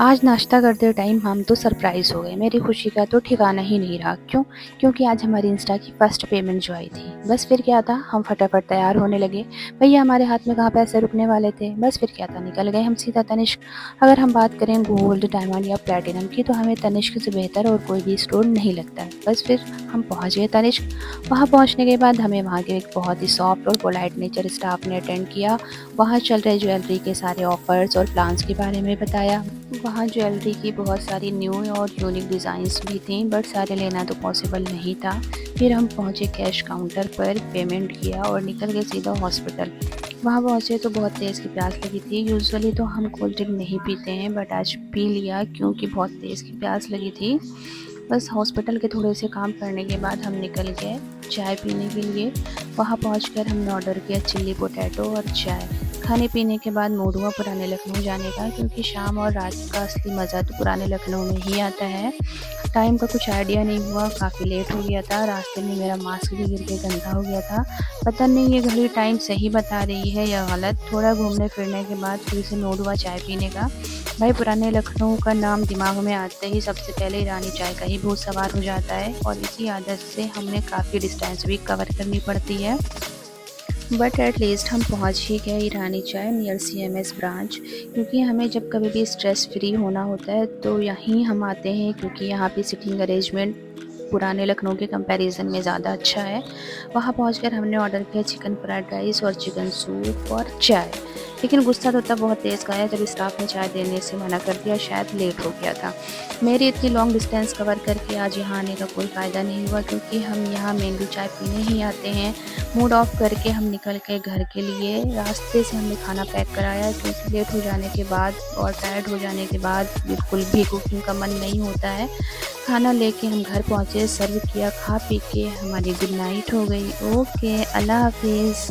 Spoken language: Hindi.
आज नाश्ता करते टाइम हम तो सरप्राइज़ हो गए। मेरी खुशी का तो ठिकाना ही नहीं रहा। क्यों? क्योंकि आज हमारी इंस्टा की फर्स्ट पेमेंट जो आई थी। बस फिर क्या था, हम फटाफट तैयार होने लगे। भैया हमारे हाथ में कहाँ पैसे रुकने वाले थे। बस फिर क्या था, निकल गए हम सीधा तनिष्क। अगर हम बात करें गोल्ड, डायमंड या प्लैटिनम की, तो हमें तनिष्क से बेहतर और कोई भी स्टोर नहीं लगता है। बस फिर हम पहुँच गए तनिष्क। वहाँ पहुँचने के बाद हमें वहाँ के एक बहुत ही सॉफ्ट और पोलाइट नेचर स्टाफ ने अटेंड किया। वहाँ चल रहे ज्वेलरी के सारे ऑफर्स और प्लान्स के बारे में बताया। वहाँ ज्वेलरी की बहुत सारी न्यू और यूनिक डिज़ाइंस भी थी, बट सारे लेना तो पॉसिबल नहीं था। फिर हम पहुँचे कैश काउंटर पर, पेमेंट किया और निकल गए सीधा हॉस्पिटल। वहाँ पहुँचे तो बहुत तेज़ की प्यास लगी थी। यूजुअली तो हम कोल्ड ड्रिंक नहीं पीते हैं, बट आज पी लिया क्योंकि बहुत तेज़ की प्यास लगी थी। बस हॉस्पिटल के थोड़े से काम करने के बाद हम निकल गए चाय पीने के लिए। वहाँ पहुँचकर हमने ऑर्डर किया चिल्ली पोटैटो और चाय। खाने पीने के बाद मूड हुआ पुराने लखनऊ जाने का, क्योंकि शाम और रात का असली मज़ा तो पुराने लखनऊ में ही आता है। टाइम का कुछ आइडिया नहीं हुआ, काफ़ी लेट हो गया था। रास्ते में मेरा मास्क भी गिर के गंदा हो गया था। पता नहीं ये घड़ी टाइम सही बता रही है या गलत। थोड़ा घूमने फिरने के बाद फिर से मूड हुआ चाय पीने का। भाई पुराने लखनऊ का नाम दिमाग में आते ही सबसे पहले ईरानी चाय का ही भूत सवार हो जाता है, और इसी आदत से हमें काफ़ी डिस्टेंस भी कवर करनी पड़ती है। बट एट लीस्ट हम पहुंच ही गए ईरानी चाय नियर CMS ब्रांच, क्योंकि हमें जब कभी भी स्ट्रेस फ्री होना होता है तो यहीं हम आते हैं, क्योंकि यहाँ पे सिटिंग अरेंजमेंट पुराने लखनऊ के कंपैरिजन में ज़्यादा अच्छा है। वहाँ पहुँचकर हमने ऑर्डर किया चिकन फ्राइड राइस और चिकन सूप और चाय। लेकिन गुस्सा तो तब बहुत तेज़ आया जब स्टाफ ने चाय देने से मना कर दिया, शायद लेट हो गया था। मेरी इतनी लॉन्ग डिस्टेंस कवर करके आज यहाँ आने का कोई फ़ायदा नहीं हुआ, क्योंकि हम यहाँ मेनली चाय पीने ही आते हैं। मूड ऑफ करके हम निकल गए घर के लिए। रास्ते से हमने खाना पैक कराया, क्योंकि लेट हो जाने के बाद और टायर्ड हो जाने के बाद बिल्कुल भी कुकिंग का मन नहीं होता है। खाना लेके हम घर पहुँचे, सर्व किया, खा पी के हमारी गुड नाइट हो गई। ओके, अल्लाह हाफिज़।